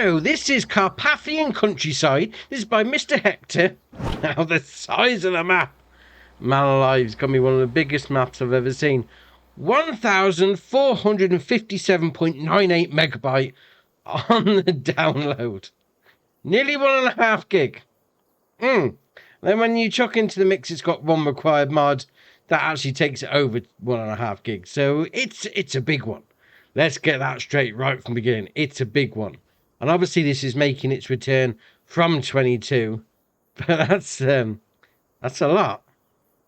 So, this is Carpathian Countryside. This is by Mr Hector. Now, the size of the map. Man alive, it's going to be one of the biggest maps I've ever seen. 1,457.98 megabyte on the download. Nearly 1.5 gig. Then when you chuck into the mix, it's got one required mod that actually takes it over 1.5 gig. So, it's a big one. Let's get that straight right from the beginning. It's a big one. And obviously this is making its return from 22. But that's a lot.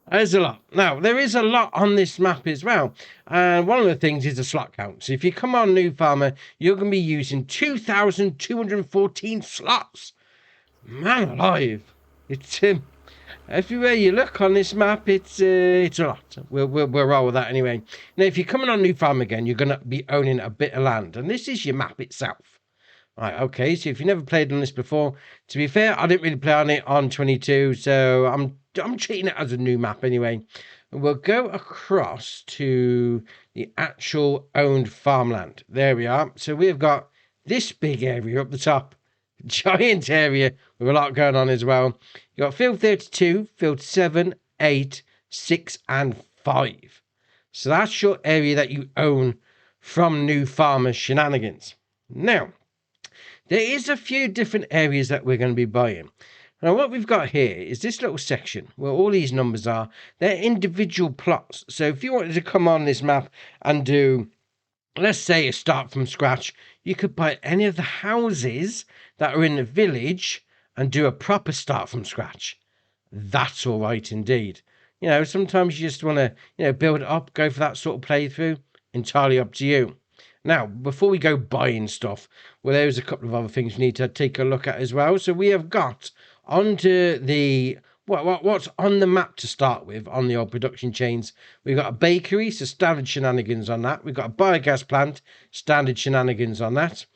That is a lot. Now, there is a lot on this map as well. And one of the things is the slot count. So if you come on New Farmer, you're going to be using 2,214 slots. Man alive. It's everywhere you look on this map, it's a lot. We'll roll with that anyway. Now, if you're coming on New Farm again, you're going to be owning a bit of land. And this is your map itself. Right, okay, so if you've never played on this before, to be fair, I didn't really play on it on 22, so I'm treating it as a new map anyway. And we'll go across to the actual owned farmland. There we are. So we've got this big area up the top. Giant area with a lot going on as well. You got field 32, field 7, 8, 6 and 5. So that's your area that you own from New Farmer Shenanigans. Now, there is a few different areas that we're going to be buying. Now, what we've got here is this little section where all these numbers are. They're individual plots. So if you wanted to come on this map and do, let's say, a start from scratch, you could buy any of the houses that are in the village and do a proper start from scratch. That's all right indeed. You know, sometimes you just want to, build it up, go for that sort of playthrough. Entirely up to you. Now, before we go buying stuff, well, there's a couple of other things we need to take a look at as well. So we have got onto the, what's on the map to start with on the old production chains. We've got a bakery, so standard shenanigans on that. We've got a biogas plant, standard shenanigans on that.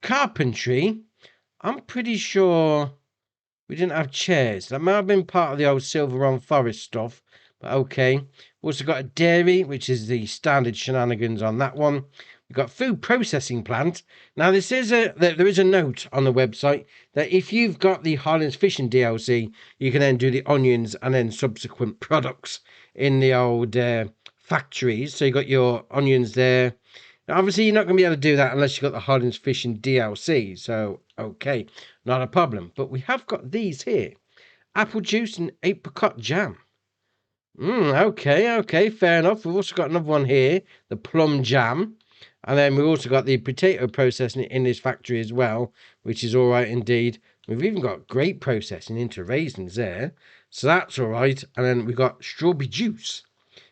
Carpentry, I'm pretty sure we didn't have chairs. That might have been part of the old Silver on Forest stuff, but okay. We've also got a dairy, which is the standard shenanigans on that one. We've got food processing plant. Now, there is a note on the website that if you've got the Highlands Fishing DLC, you can then do the onions and then subsequent products in the old factories. So you got your onions there. Now, obviously, you're not going to be able to do that unless you've got the Highlands Fishing DLC. So, okay, not a problem. But we have got these here. Apple juice and apricot jam. Okay, fair enough. We've also got another one here, the plum jam. And then we've also got the potato processing in this factory as well, which is all right indeed. We've even got grape processing into raisins there. So that's all right. And then we've got strawberry juice.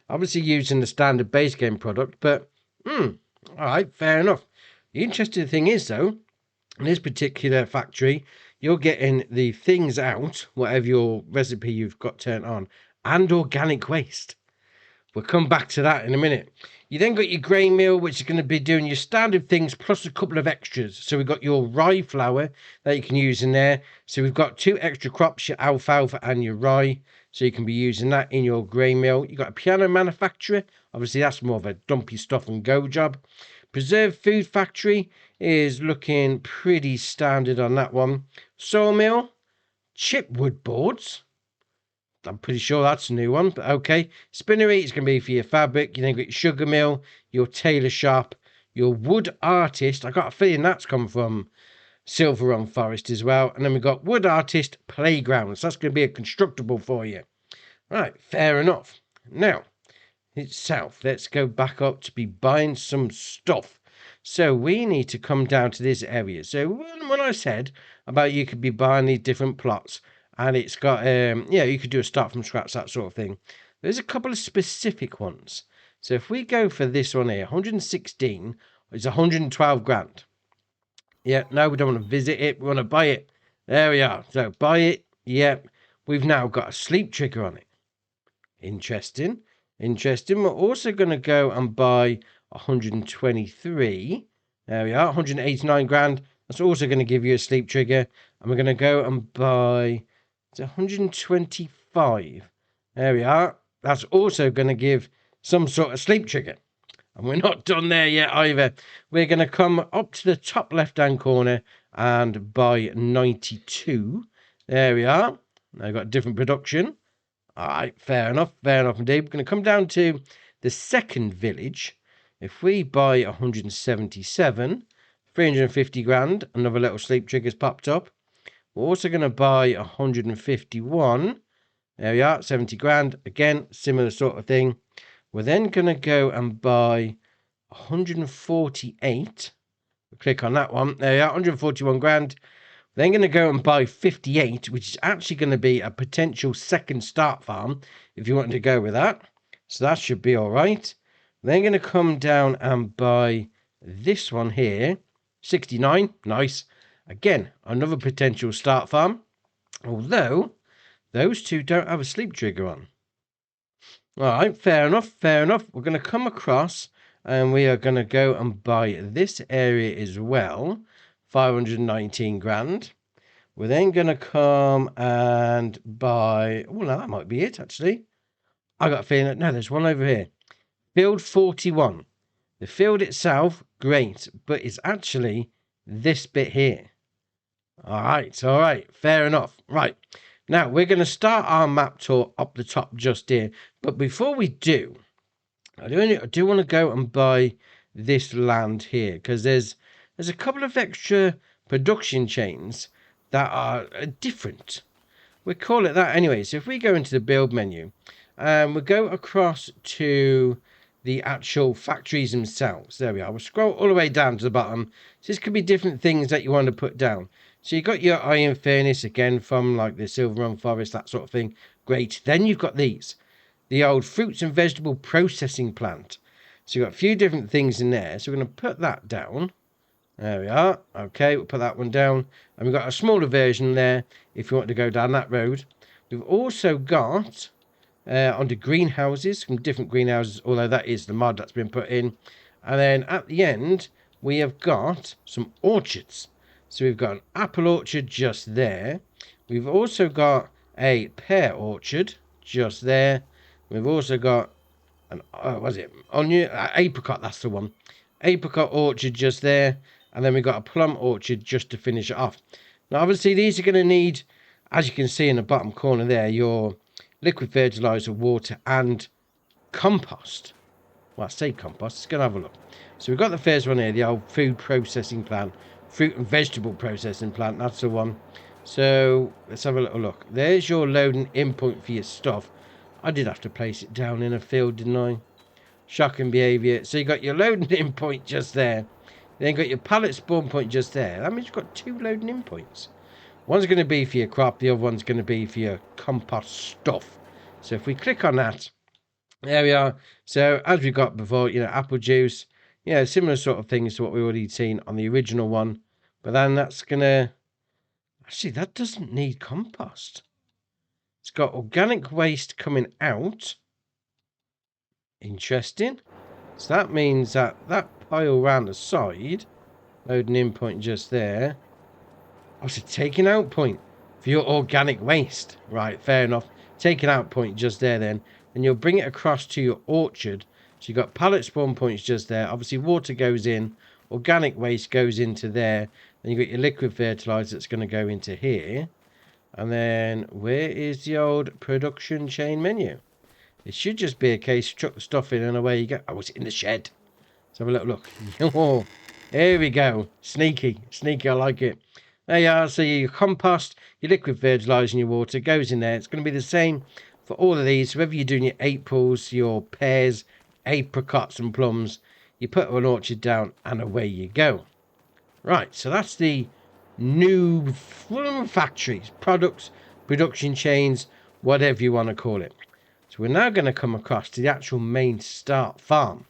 Obviously using the standard base game product, but all right, fair enough. The interesting thing is, though, in this particular factory, you're getting the things out, whatever your recipe you've got turned on, and organic waste. We'll come back to that in a minute. You then got your grain mill, which is going to be doing your standard things plus a couple of extras. So we've got your rye flour that you can use in there. So we've got 2 extra crops, your alfalfa and your rye. So you can be using that in your grain mill. You've got a piano manufacturer. Obviously, that's more of a dumpy stuff and go job. Preserved food factory is looking pretty standard on that one. Sawmill, chipwood boards. I'm pretty sure that's a new one, but okay. Spinnery is going to be for your fabric. You then got your sugar mill, your tailor shop, your wood artist. I got a feeling that's come from Silver on Forest as well. And then we've got wood artist playgrounds. That's going to be a constructible for you. Right, fair enough. Now, itself, let's go back up to be buying some stuff. So we need to come down to this area. So when I said about you could be buying these different plots, and it's got, you could do a start from scratch, that sort of thing. There's a couple of specific ones. So if we go for this one here, 116, it's 112 grand. Yeah, no, we don't want to visit it. We want to buy it. There we are. So buy it. Yeah, we've now got a sleep trigger on it. Interesting. We're also going to go and buy 123. There we are, 189 grand. That's also going to give you a sleep trigger. And we're going to go and buy... It's 125. There we are. That's also going to give some sort of sleep trigger. And we're not done there yet either. We're going to come up to the top left-hand corner and buy 92. There we are. Now I've got different production. All right, fair enough indeed. We're going to come down to the second village. If we buy 177, 350 grand, another little sleep trigger's popped up. We're also going to buy 151. There we are, 70 grand. Again, similar sort of thing. We're then going to go and buy 148. We'll click on that one. There we are, 141 grand. We're then going to go and buy 58, which is actually going to be a potential second start farm if you want to go with that. So that should be all right. We're then going to come down and buy this one here, 69. Nice. Again, another potential start farm. Although those two don't have a sleep trigger on. All right, fair enough. We're going to come across and we are going to go and buy this area as well. 519 grand. We're then going to come and buy... Oh, no, that might be it, actually. I got a feeling that... No, there's one over here. Field 41. The field itself, great. But it's actually this bit here. All right. Fair enough. Right. Now, we're going to start our map tour up the top just here. But before we do, I do want to go and buy this land here. Because there's a couple of extra production chains that are different. We call it that anyway. So if we go into the build menu, we'll go across to the actual factories themselves. There we are. We'll scroll all the way down to the bottom. So this could be different things that you want to put down. So you've got your iron furnace again from like the Silver Run Forest, that sort of thing. Great. Then you've got these. The old fruits and vegetable processing plant. So you've got a few different things in there. So we're going to put that down. There we are. Okay, we'll put that one down. And we've got a smaller version there if you want to go down that road. We've also got onto greenhouses, some different greenhouses, although that is the mod that's been put in. And then at the end, we have got some orchards. So we've got an apple orchard just there. We've also got a pear orchard just there. We've also got an, apricot, that's the one. Apricot orchard just there. And then we've got a plum orchard just to finish it off. Now, obviously, these are going to need, as you can see in the bottom corner there, your liquid fertilizer, water, and compost. Well, I say compost. Let's go and have a look. So we've got the first one here, the old food processing plant. Fruit and vegetable processing plant. That's the one. So let's have a little look. There's your loading in point for your stuff. I did have to place it down in a field, didn't I? Shocking behaviour. So you got your loading in point just there. Then got your pallet spawn point just there. That means you've got two loading in points. One's going to be for your crop. The other one's going to be for your compost stuff. So if we click on that, there we are. So as we got before, apple juice. Yeah, similar sort of things to what we already seen on the original one. But then that's going to... Actually, that doesn't need compost. It's got organic waste coming out. Interesting. So that means that pile round the side, loading in point just there. Oh, so taking out point for your organic waste. Right, fair enough. Taking out point just there then. And you'll bring it across to your orchard. So you've got pallet spawn points just there. Obviously, water goes in. Organic waste goes into there. Then you've got your liquid fertilizer that's going to go into here. And then where is the old production chain menu? It should just be a case, chuck the stuff in and away you go. Oh, it's in the shed. Let's have a little look. Oh, here we go. Sneaky, I like it. There you are. So your compost, your liquid fertilizer and your water goes in there. It's going to be the same for all of these. So whether you're doing your apples, your pears, apricots and plums, you put an orchard down and away you go. Right, so that's the new factories, products, production chains, whatever you want to call it. So we're now going to come across to the actual main start farm.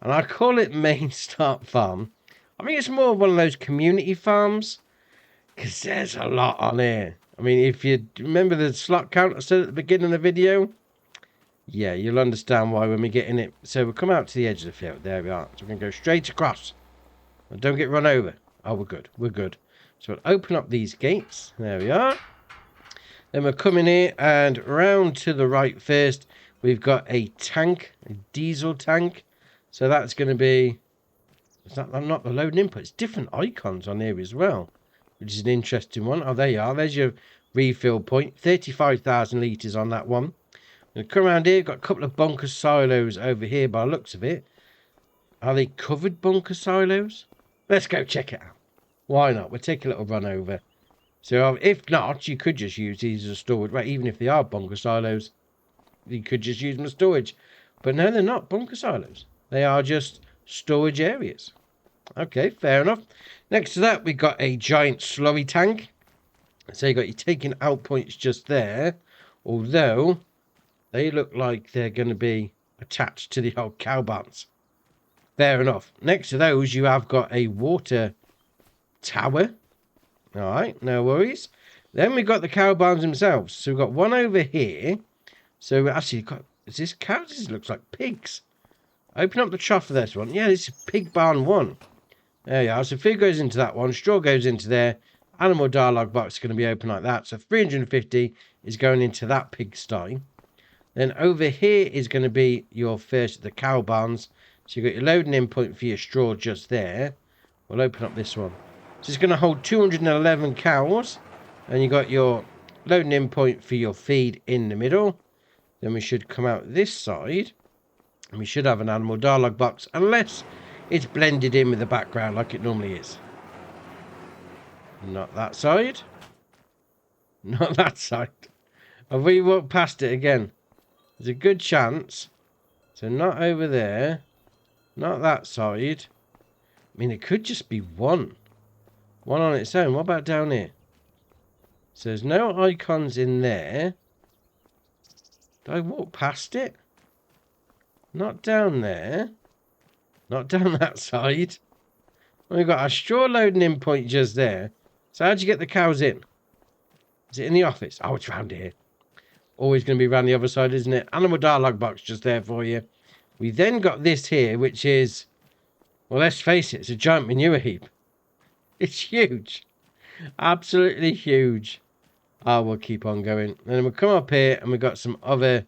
And I call it main start farm. I think it's more of one of those community farms. Because there's a lot on here. I mean, if you remember the slot count I said at the beginning of the video. Yeah, you'll understand why when we get in it. So we'll come out to the edge of the field. There we are. So we're going to go straight across. And don't get run over. Oh, we're good. We're good. So we'll open up these gates. There we are. Then we'll come in here and round to the right first. We've got a tank, a diesel tank. So that's going to be... It's not the loading input. It's different icons on here as well. which is an interesting one. Oh, there you are. There's your refill point. 35,000 litres on that one. I'm going to come around here. Got a couple of bunker silos over here by the looks of it. Are they covered bunker silos? Let's go check it out. Why not? We'll take a little run over. So if not, you could just use these as storage. Right, even if they are bunker silos, you could just use them as storage. But no, they're not bunker silos. They are just storage areas. Okay, fair enough. Next to that, we've got a giant slurry tank. So you've got your taking out points just there. Although, they look like they're going to be attached to the old cow barns. Fair enough. Next to those, you have got a water tower. Alright, no worries. Then we've got the cow barns themselves. So we've got one over here. So actually, is this cows? This looks like pigs. Open up the trough for this one. Yeah, this is pig barn 1. There you are. So food goes into that one. Straw goes into there. Animal dialogue box is going to be open like that. So 350 is going into that pigsty. Then over here is going to be your first, the cow barns. So you've got your loading in point for your straw just there. We'll open up this one. So it's going to hold 211 cows. And you got your loading in point for your feed in the middle. Then we should come out this side. And we should have an animal dialogue box. Unless it's blended in with the background like it normally is. Not that side. Not that side. Have we walked past it again? There's a good chance. So not over there. Not that side. I mean, it could just be one. One on its own. What about down here? So there's no icons in there. Did I walk past it? Not down there. Not down that side. We've got our straw loading in point just there. So how'd you get the cows in? Is it in the office? Oh, it's round here. Always going to be around the other side, isn't it? Animal dialogue box just there for you. We then got this here, which is... Well, let's face it, it's a giant manure heap. It's huge. Absolutely huge. Oh, we'll keep on going. And then we'll come up here and we've got some other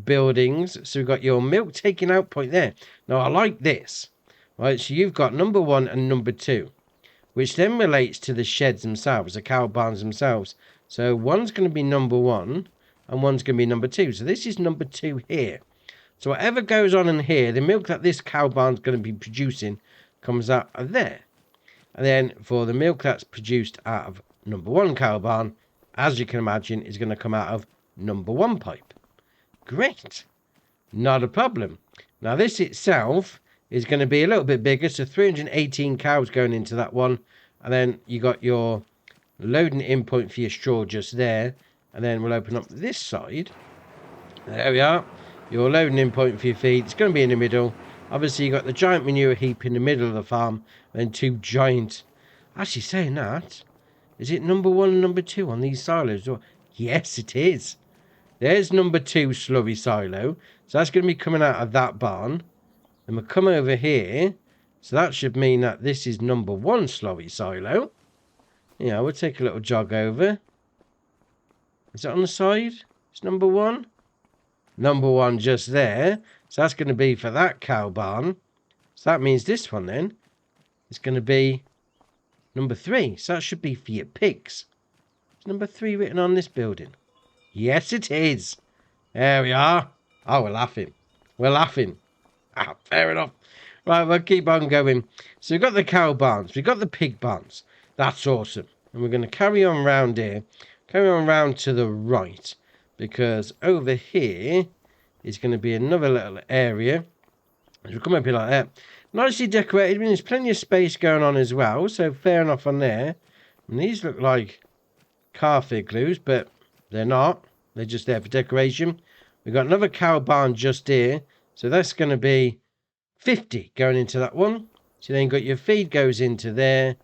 buildings. So we've got your milk taking out point there. Now, I like this. Right, so you've got number 1 and number 2. Which then relates to the sheds themselves, the cow barns themselves. So one's going to be number 1 and one's going to be number 2. So this is number 2 here. So whatever goes on in here, the milk that this cow barn's going to be producing comes out of there. And then for the milk that's produced out of number 1 cow barn, as you can imagine, is going to come out of number 1 pipe. Great. Not a problem. Now this itself is going to be a little bit bigger. So 318 cows going into that one. And then you got your loading in point for your straw just there. And then we'll open up this side. There we are. Your loading in point for your feed. It's going to be in the middle. Obviously, you got the giant manure heap in the middle of the farm. And 2 giant... Actually, saying that, is it number 1 and number 2 on these silos? Yes, it is. There's number 2 slurry silo. So that's going to be coming out of that barn. And we'll come over here. So that should mean that this is number 1 slurry silo. Yeah, we'll take a little jog over. Is it on the side? It's number 1. Number 1 just there. So that's going to be for that cow barn. So that means this one then is going to be number 3. So that should be for your pigs. Is number 3 written on this building? Yes, it is. There we are. Oh, we're laughing. We're laughing. Ah, fair enough. Right, we'll keep on going. So we've got the cow barns. We've got the pig barns. That's awesome. And we're going to carry on round here. Carry on round to the right. Because over here is going to be another little area. As we come up here like that. Nicely decorated. I mean, there's plenty of space going on as well. So fair enough on there. And these look like car figures, but they're not. They're just there for decoration. We've got another cow barn just here. So that's going to be 50 going into that one. So then got your feed goes into there.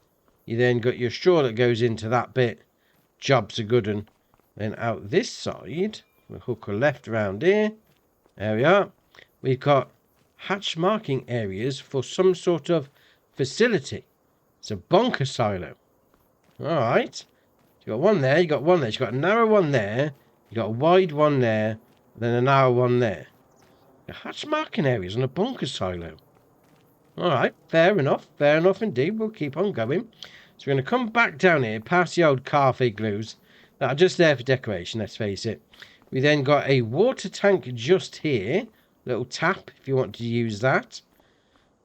You then got your straw that goes into that bit. Job's a good one. Then out this side, we'll hook a left around here. There we are. We've got hatch marking areas for some sort of facility. It's a bunker silo. Alright. You got one there, you got one there. You got a narrow one there. You got a wide one there. Then a narrow one there. The hatch marking areas on a bunker silo. Alright, fair enough. Fair enough indeed. We'll keep on going. So we're going to come back down here, past the old calf igloos that are just there for decoration, let's face it. We then got a water tank just here, little tap if you want to use that.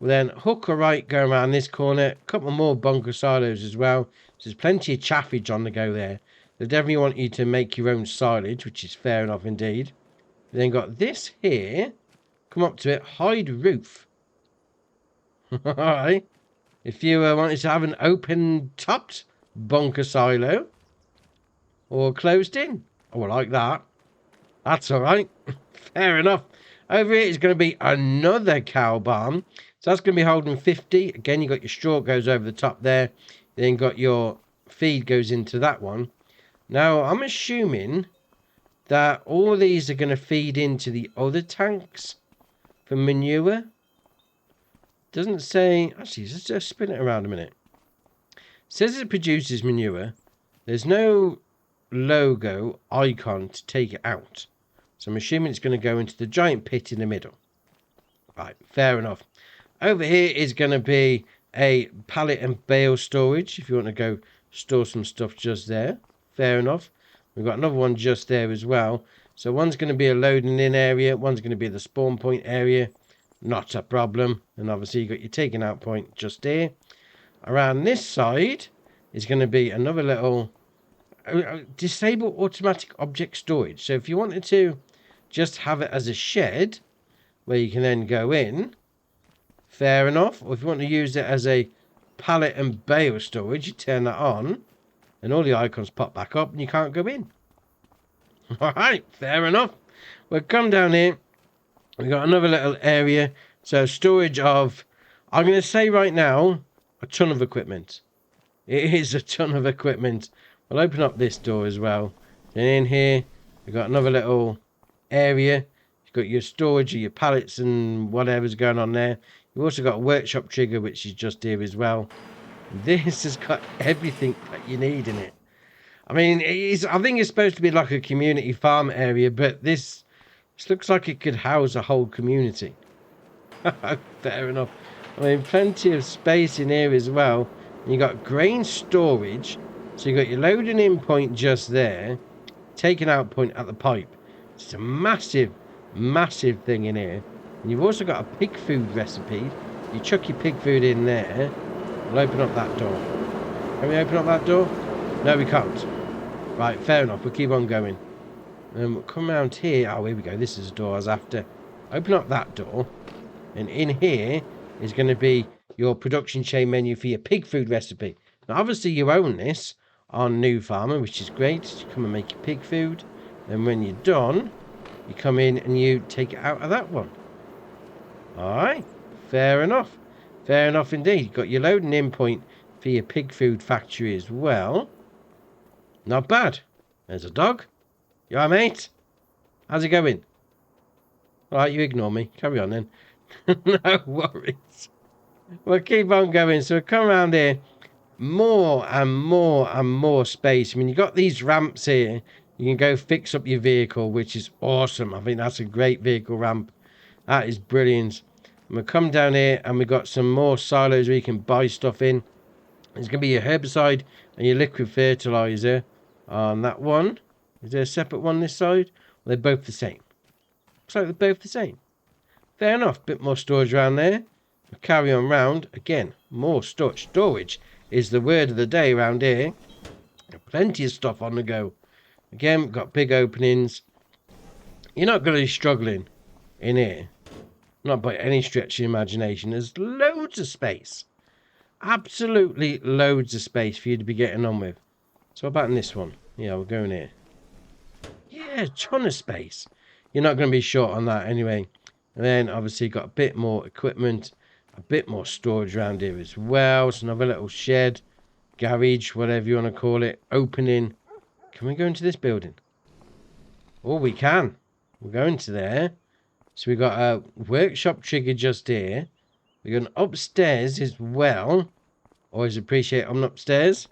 We'll then hook a right, go around this corner, a couple more bunker silos as well. So there's plenty of chaffage on the go there. They definitely want you to make your own silage, which is fair enough indeed. We then got this here, come up to it, hide roof. Alright. If you wanted to have an open-topped bunker silo or closed in, I would like that. That's alright. Fair enough. Over here is going to be another cow barn. So that's going to be holding 50. Again, you got your straw goes over the top there. Then got your feed goes into that one. Now, I'm assuming that all of these are going to feed into the other tanks for manure. Doesn't say... Actually, let's just spin it around a minute. It says it produces manure. There's no logo icon to take it out. So I'm assuming it's going to go into the giant pit in the middle. Right, fair enough. Over here is going to be a pallet and bale storage. If you want to go store some stuff just there. Fair enough. We've got another one just there as well. So one's going to be a loading in area. One's going to be the spawn point area. Not a problem. And obviously you've got your taking out point just here. Around this side is going to be another little disable automatic object storage. So if you wanted to just have it as a shed where you can then go in, fair enough. Or if you want to use it as a pallet and bale storage, you turn that on and all the icons pop back up and you can't go in. Alright, fair enough. We'll come down here. We've got another little area. So storage of, I'm going to say right now, a ton of equipment. It is a ton of equipment. We'll open up this door as well. And in here, we've got another little area. You've got your storage of your pallets and whatever's going on there. You've also got a workshop trigger, which is just here as well. This has got everything that you need in it. I mean, I think it's supposed to be like a community farm area, but this looks like it could house a whole community. Fair enough. I mean, plenty of space in here as well. You got grain storage. So you got your loading in point just there. Taking out point at the pipe. It's a massive, massive thing in here. And you've also got a pig food recipe. You chuck your pig food in there. We'll open up that door. Can we open up that door? No, we can't. Right, fair enough. We'll keep on going. And we'll come around here. Oh, here we go. This is the door I was after. Open up that door. And in here is going to be your production chain menu for your pig food recipe. Now, obviously, you own this on New Farmer, which is great. You come and make your pig food. And when you're done, you come in and you take it out of that one. Alright, fair enough. Fair enough indeed. You've got your loading in point for your pig food factory as well. Not bad. There's a dog. You alright, mate? How's it going? Alright, you ignore me. Carry on then. No worries. We'll keep on going. So we'll come around here. More and more and more space. I mean, you've got these ramps here. You can go fix up your vehicle, which is awesome. I think that's a great vehicle ramp. That is brilliant. And we'll come down here and we've got some more silos where you can buy stuff in. There's going to be your herbicide and your liquid fertilizer on that one. Is there a separate one this side? Well, they're both the same. Looks like they're both the same. Fair enough. Bit more storage around there. We'll carry on round. Again, more storage. Storage is the word of the day around here. Plenty of stuff on the go. Again, we've got big openings. You're not going to be struggling in here. Not by any stretch of imagination. There's loads of space. Absolutely loads of space for you to be getting on with. So what about in this one? Yeah, we're going here. Yeah, a ton of space. You're not going to be short on that anyway. And then obviously got a bit more equipment. A bit more storage around here as well. It's another little shed. Garage, whatever you want to call it. Opening. Can we go into this building? Oh, we can. We're going to there. So we've got a workshop trigger just here. We've got an upstairs as well. Always appreciate I'm upstairs.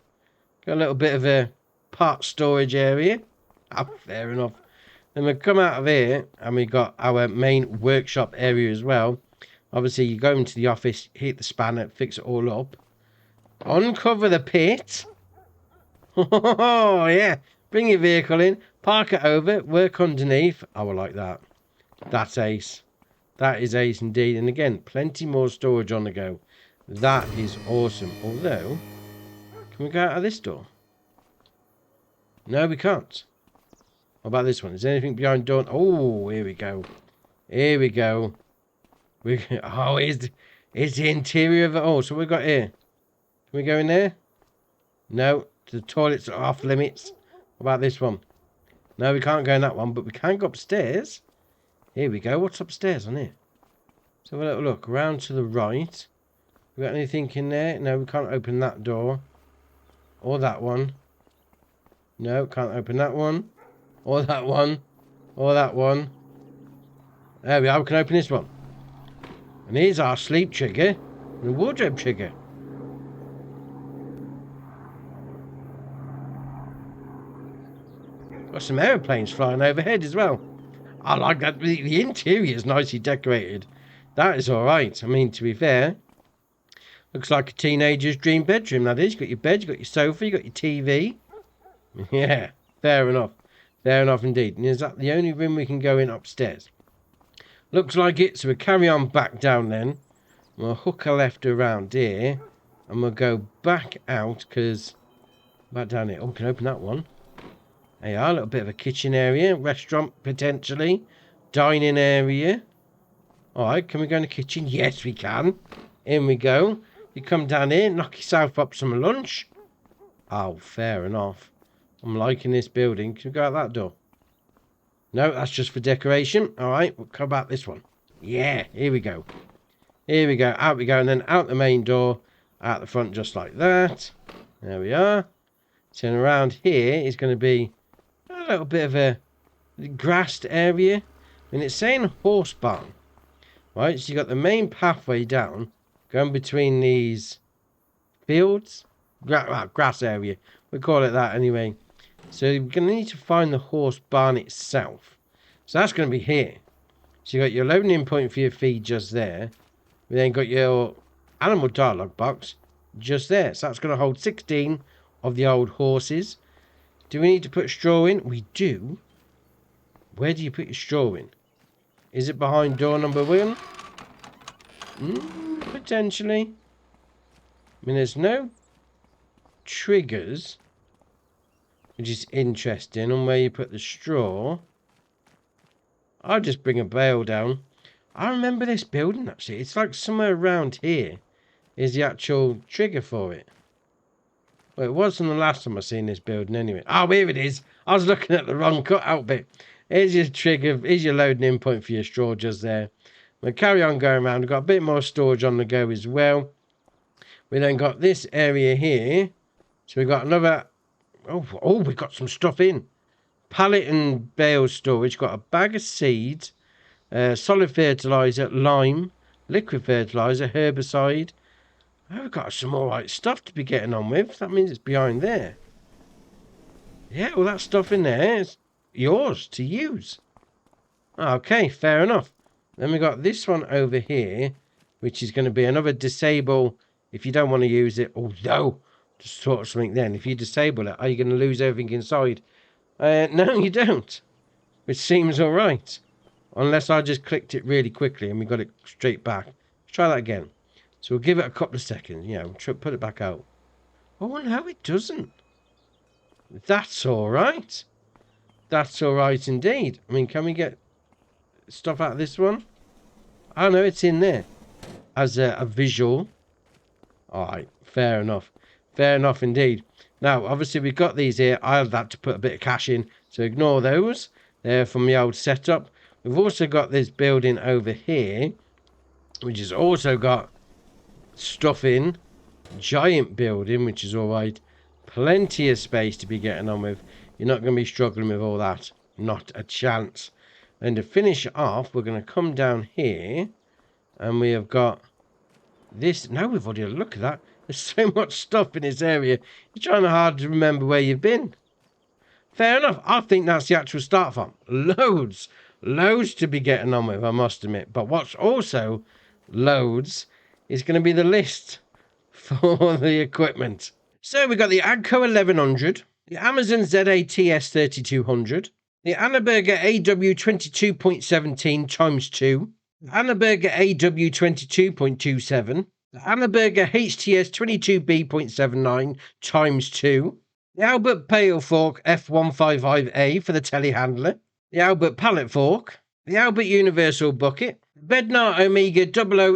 Got a little bit of a part storage area. Oh, fair enough. Then we come out of here and we got our main workshop area as well. Obviously, you go into the office, hit the spanner, fix it all up. Uncover the pit. Oh, yeah. Bring your vehicle in. Park it over. Work underneath. I will like that. That's ace. That is ace indeed. And again, plenty more storage on the go. That is awesome. Although, can we go out of this door? No, we can't. What about this one? Is there anything behind door? Oh, here we go. Here we go. Oh, it's the interior of it all. So what we got here? Can we go in there? No. The toilets are off limits. What about this one? No, we can't go in that one, but we can go upstairs. Here we go. What's upstairs on here? So have a little look. Around to the right. We got anything in there? No, we can't open that door. Or that one. No, can't open that one. Or that one. Or that one. There we are. We can open this one. And here's our sleep trigger. And the wardrobe trigger. Got some aeroplanes flying overhead as well. I like that. The interior is nicely decorated. That is alright. I mean, to be fair, looks like a teenager's dream bedroom, that is. You've got your bed, you've got your sofa, you've got your TV. Yeah, fair enough. Fair enough indeed. And is that the only room we can go in upstairs? Looks like it. So we'll carry on back down then. We'll hook a left around here. And we'll go back out because... back down here. Oh, we can open that one. There you are. A little bit of a kitchen area. Restaurant, potentially. Dining area. Alright, can we go in the kitchen? Yes, we can. In we go. You come down here, knock yourself up some lunch. Oh, fair enough. I'm liking this building. Can we go out that door? No, that's just for decoration. Alright, we'll come back this one. Yeah, here we go. Here we go. Out we go. And then out the main door. Out the front just like that. There we are. Turn around here is going to be a little bit of a grassed area. I mean, it's saying horse barn. Right, so you got the main pathway down. Going between these fields. Grass area. We call it that anyway. So you're going to need to find the horse barn itself. So that's going to be here. So you got your loading in point for your feed just there. We then got your animal dialogue box just there. So that's going to hold 16 of the old horses. Do we need to put straw in? We do. Where do you put your straw in? Is it behind door number 1? Potentially. I mean, there's no triggers, which is interesting, on where you put the straw. I'll just bring a bale down. I remember this building, actually. It's like somewhere around here is the actual trigger for it. Well, it wasn't the last time I seen this building anyway. Oh, here it is. I was looking at the wrong cutout bit. Here's your trigger. Here's your loading in point for your straw just there. We'll carry on going around. We've got a bit more storage on the go as well. We then got this area here. So we've got another... Oh, we've got some stuff in. Pallet and bale storage. Got a bag of seeds. Solid fertiliser, lime, liquid fertiliser, herbicide. Oh, we've got some alright stuff to be getting on with. That means it's behind there. Yeah, all that stuff in there is yours to use. Okay, fair enough. Then we got this one over here, which is going to be another disable if you don't want to use it. Although, just thought of something then. If you disable it, are you going to lose everything inside? No, you don't. Which seems alright. Unless I just clicked it really quickly and we got it straight back. Let's try that again. So we'll give it a couple of seconds. Yeah, we'll put it back out. Oh, no, it doesn't. That's alright. That's alright indeed. I mean, can we get stuff out of this one? Oh, no, it's in there. As a visual. Alright, fair enough. Fair enough indeed. Now, obviously, we've got these here. I've had to put a bit of cash in. So ignore those. They're from the old setup. We've also got this building over here, which has also got stuff in. Giant building, which is alright. Plenty of space to be getting on with. You're not going to be struggling with all that. Not a chance. And to finish off, we're going to come down here. And we have got this. Now we've already had a look at that. There's so much stuff in this area. You're trying hard to remember where you've been. Fair enough. I think that's the actual start farm. Loads to be getting on with, I must admit. But what's also loads is going to be the list for the equipment. So we got the Agco 1100, the Amazon ZATS 3200, the Annaberger AW 22.17 times 2, the Annaberger AW 22.27, the Annaberger HTS 22B.79 times 2, the Albert Pail Fork F155A for the telehandler, the Albert Pallet Fork, the Albert Universal Bucket, the Bednar Omega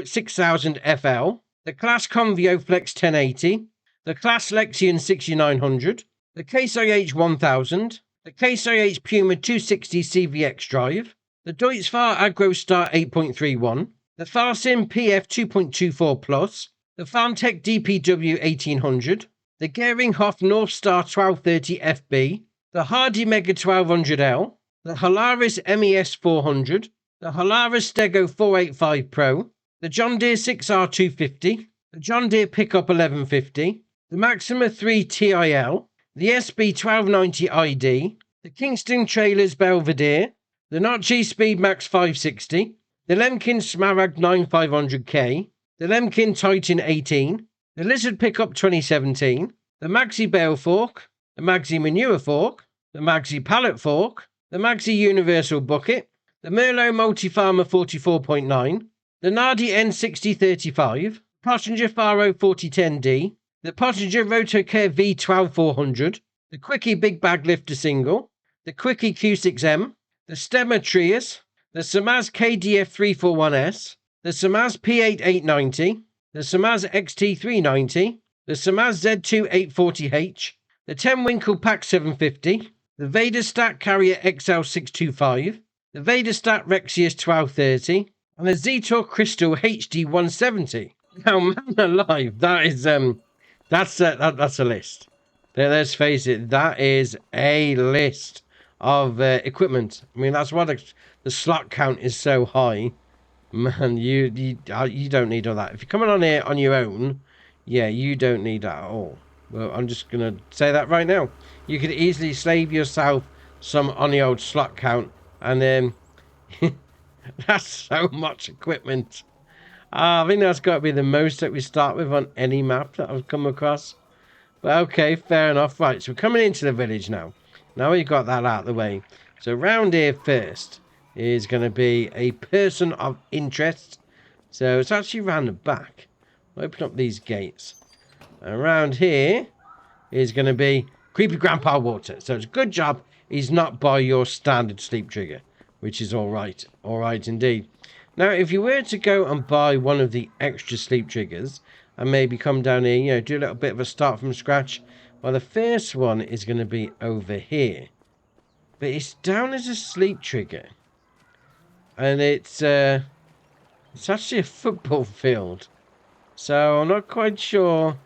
06000 FL, the Class Convio Flex 1080, the Class Lexion 6900, the Case IH 1000, the Case IH Puma 260 CVX drive, the Deutz-Fahr AgroStar 8.31, the Farsim PF 2.24 Plus, the Farmtech DPW 1800, the Geringhoff Northstar 1230 FB, the Hardy Mega 1200L, the Holaris MES 400, the Holaris Stego 485 Pro, the John Deere 6R250, the John Deere Pickup 1150, the Maxima 3 TIL, the SB 1290 ID, the Kingston Trailers Belvedere, the Notchi Speedmax 560, the Lemkin Smaragd 9500K, the Lemkin Titan 18, the Lizard Pickup 2017, the Maxi Bale Fork, the Maxi Manure Fork, the Maxi Pallet Fork, the Maxi Universal Bucket, the Merlot Multifarmer 44.9, the Nardi N6035, Pottinger Faro 4010D, the Pottinger Rotocare V12400, the Quickie Big Bag Lifter Single, the Quickie Q6M, the Stemma Trias, the Samaz KDF 341S, the Samaz P8890, the Samaz XT390, the Samaz Z2840H, the 10 Winkle Pack 750, the Vaderstat Carrier XL625, the Vaderstat Rexius 1230, and the Zetor Crystal HD 170. Now, man alive, that is that's a list. Let's face it, that is a list of equipment. I mean, that's why the slot count is so high. Man, you don't need all that. If you're coming on here on your own, yeah, you don't need that at all. Well, I'm just gonna say that right now. You could easily save yourself some on the old slot count, and then that's so much equipment. I think that's got to be the most that we start with on any map that I've come across. But okay, fair enough. Right, so we're coming into the village now. Now we've got that out of the way. So round here first is going to be a person of interest. So it's actually round the back. Open up these gates. Around here is going to be Creepy Grandpa Water. So it's a good job he's not by your standard sleep trigger, which is all right. All right indeed. Now, if you were to go and buy one of the extra sleep triggers and maybe come down here, you know, do a little bit of a start from scratch, well, the first one is going to be over here. But it's down as a sleep trigger. And it's actually a football field. So I'm not quite sure.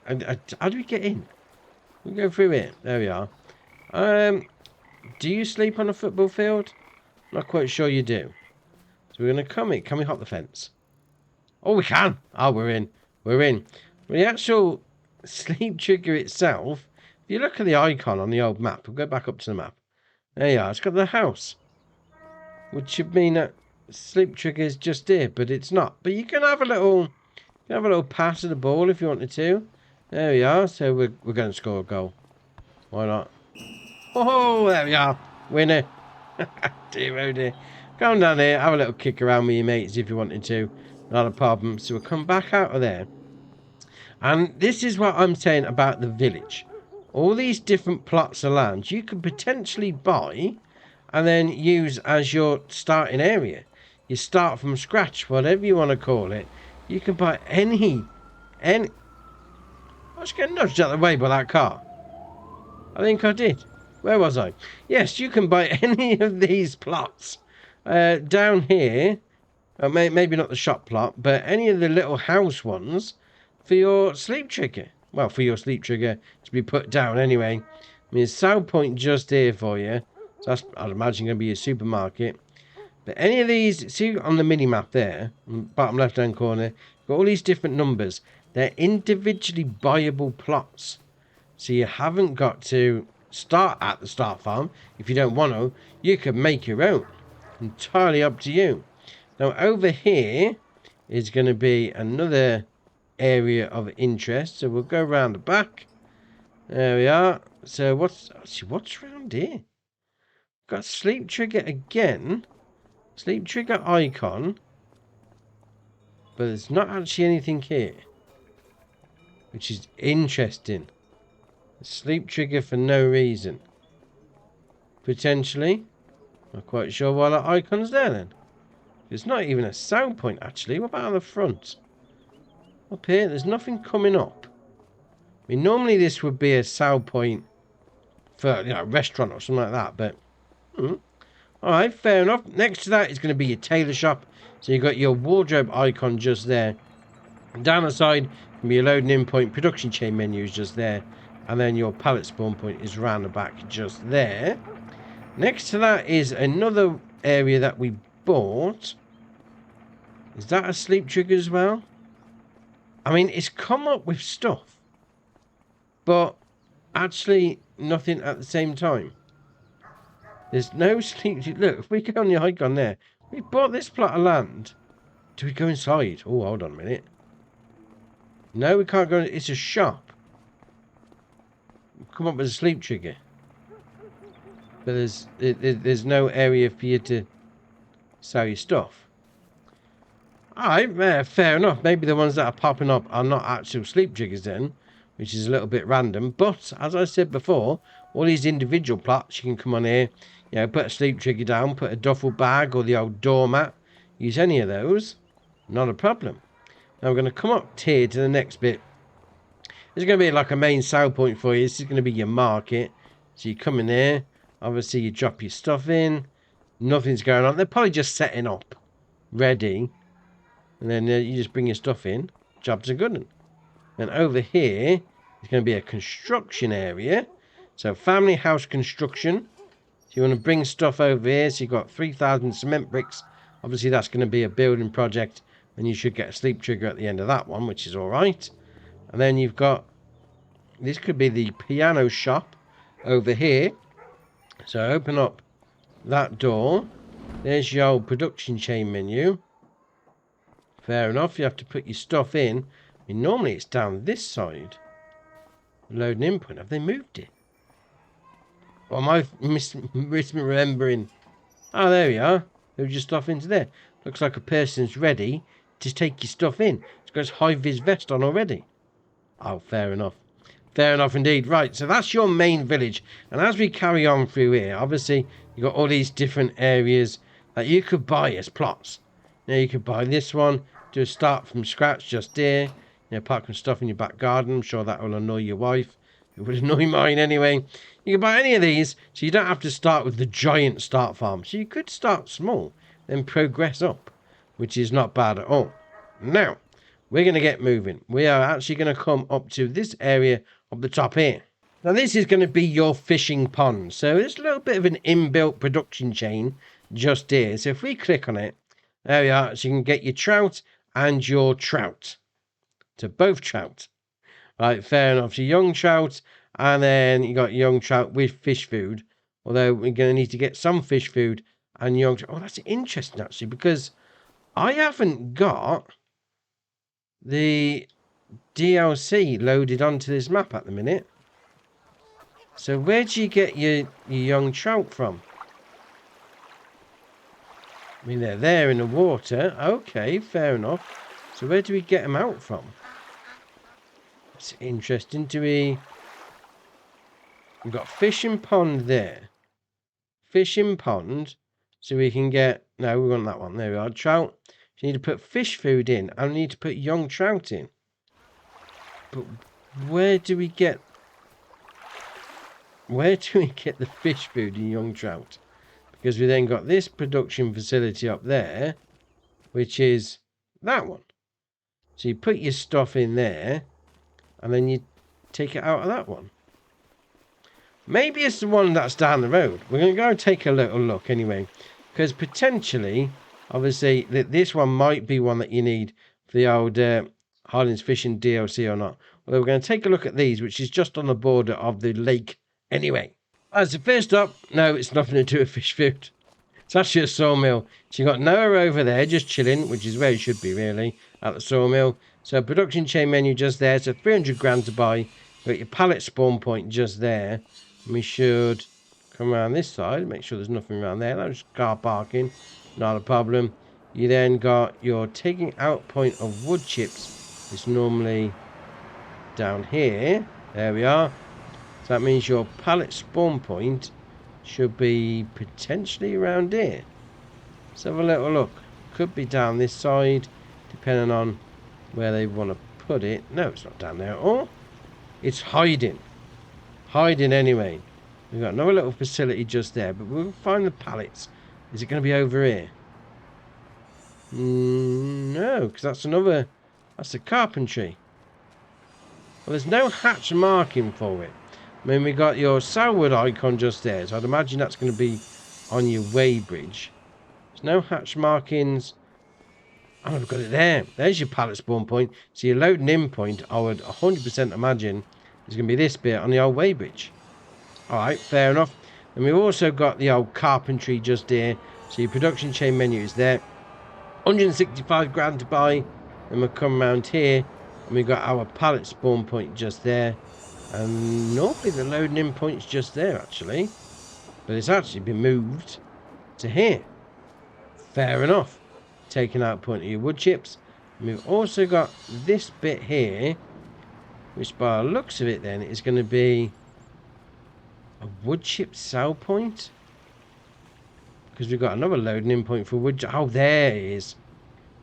How do we get in? We go through it. There we are. Do you sleep on a football field? Not quite sure you do. So we're going to come in. Can we hop the fence? Oh, we can. Oh, we're in. We're in. But the actual sleep trigger itself, if you look at the icon on the old map, we'll go back up to the map. There you are. It's got the house. Which should mean that sleep trigger is just here, but it's not. But you can have a little pass of the ball if you wanted to. There we are. So we're going to score a goal. Why not? Oh, there we are. Winner. Dear, oh dear. Come down here, have a little kick around with your mates if you wanted to. Not a problem. So we'll come back out of there. And this is what I'm saying about the village. All these different plots of land you could potentially buy and then use as your starting area. You start from scratch, whatever you want to call it. You can buy any... I was getting nudged out of the way by that car. I think I did. Where was I? Yes, you can buy any of these plots. Down here, maybe not the shop plot, but any of the little house ones for your sleep trigger. Well, for your sleep trigger to be put down anyway. I mean, South Point just here for you. So that's, I'd imagine, going to be a supermarket. But any of these, see on the mini map there, bottom left hand corner, got all these different numbers. They're individually buyable plots. So you haven't got to start at the start farm. If you don't want to, you can make your own. Entirely up to you. Now over here is going to be another area of interest. So we'll go around the back. There we are. So what's around here? Got sleep trigger again. Sleep trigger icon. But there's not actually anything here. Which is interesting. Sleep trigger for no reason. Potentially. Not quite sure why that icon's there then. It's not even a sound point actually. What about on the front? Up here, there's nothing coming up. I mean, normally this would be a sound point for, you know, a restaurant or something like that, but alright, fair enough. Next to that is going to be your tailor shop. So you've got your wardrobe icon just there. Down the side can be your loading in point, production chain menus just there. And then your pallet spawn point is around the back just there. Next to that is another area that we bought. Is that a sleep trigger as well? I mean, it's come up with stuff, but actually nothing at the same time. There's no sleep. Look, if we go on the icon there, we bought this plot of land. Do we go inside? Oh, hold on a minute. No, we can't go. It's a shop. Come up with a sleep trigger, but there's no area for you to sell your stuff. Alright, fair enough. Maybe the ones that are popping up are not actual sleep triggers then, which is a little bit random. But, as I said before, all these individual plots, you can come on here, you know, put a sleep trigger down, put a duffel bag or the old doormat, use any of those, not a problem. Now we're going to come up here to the next bit. This is going to be like a main sale point for you. This is going to be your market. So you come in there, obviously you drop your stuff in, nothing's going on. They're probably just setting up, ready. And then you just bring your stuff in. Jobs are good. And over here is going to be a construction area. So family house construction. So you want to bring stuff over here. So you've got 3,000 cement bricks. Obviously that's going to be a building project. And you should get a sleep trigger at the end of that one, which is alright. And then you've got, this could be the piano shop over here. So open up that door. There's your old production chain menu. Fair enough, you have to put your stuff in. I mean, normally it's down this side. Loading in point. Have they moved it? Or am I misremembering? Oh, there we are. Move your stuff into there. Looks like a person's ready to take your stuff in. It's got its high-vis vest on already. Oh, fair enough. Fair enough indeed. Right, so that's your main village. And as we carry on through here, obviously, you've got all these different areas that you could buy as plots. Now, you could buy this one. Do a start from scratch just here. You know, park some stuff in your back garden. I'm sure that will annoy your wife. It would annoy mine anyway. You can buy any of these, so you don't have to start with the giant start farm. So you could start small, then progress up, which is not bad at all. Now, we're going to get moving. We are actually going to come up to this area up the top here. Now, this is going to be your fishing pond. So there's a little bit of an inbuilt production chain just here. So if we click on it, there we are. So you can get your trout and your trout. So both trout. Right, fair enough. So young trout, and then you got young trout with fish food. Although we're going to need to get some fish food and young trout. Oh, that's interesting actually, because I haven't got the DLC loaded onto this map at the minute. So where do you get your young trout from? I mean, they're there in the water. Okay, fair enough. So where do we get them out from? It's interesting. We've got fishing pond there. Fishing pond. So we can get... No, we want that one. There we are. Trout. You need to put fish food in. I need to put young trout in. But where do we get... Where do we get the fish food in young trout? Because we then got this production facility up there, which is that one. So you put your stuff in there, and then you take it out of that one. Maybe it's the one that's down the road. We're going to go and take a little look anyway. Because potentially, obviously, this one might be one that you need for the old Highlands Fishing DLC or not. Although we're going to take a look at these, which is just on the border of the lake anyway. So first up, no, it's nothing to do with fish food. It's actually a sawmill. So you've got Noah over there just chilling, which is where he should be really, at the sawmill. So production chain menu just there. So 300 grand to buy. Got your pallet spawn point just there. And we should come around this side. Make sure there's nothing around there. That's just car parking. Not a problem. You then got your taking out point of wood chips. It's normally down here. There we are. So that means your pallet spawn point should be potentially around here. Let's have a little look. Could be down this side, depending on where they want to put it. No, it's not down there at all. It's hiding. Hiding anyway. We've got another little facility just there, but we'll find the pallets. Is it going to be over here? No, because that's the carpentry. Well, there's no hatch marking for it. I mean, we got your Sourwood icon just there, so I'd imagine that's going to be on your weighbridge. There's no hatch markings. Oh, we've got it there. There's your pallet spawn point. So your loading in point, I would 100% imagine, is going to be this bit on the old weighbridge. Alright, fair enough. And we've also got the old carpentry just here. So your production chain menu is there. 165 grand to buy. And we'll come around here. And we've got our pallet spawn point just there. And normally the loading in point's just there, actually. But it's actually been moved to here. Fair enough. Taking out point of your wood chips. And we've also got this bit here, which by the looks of it then is going to be a wood chip sell point. Because we've got another loading in point for wood. Oh, there it is.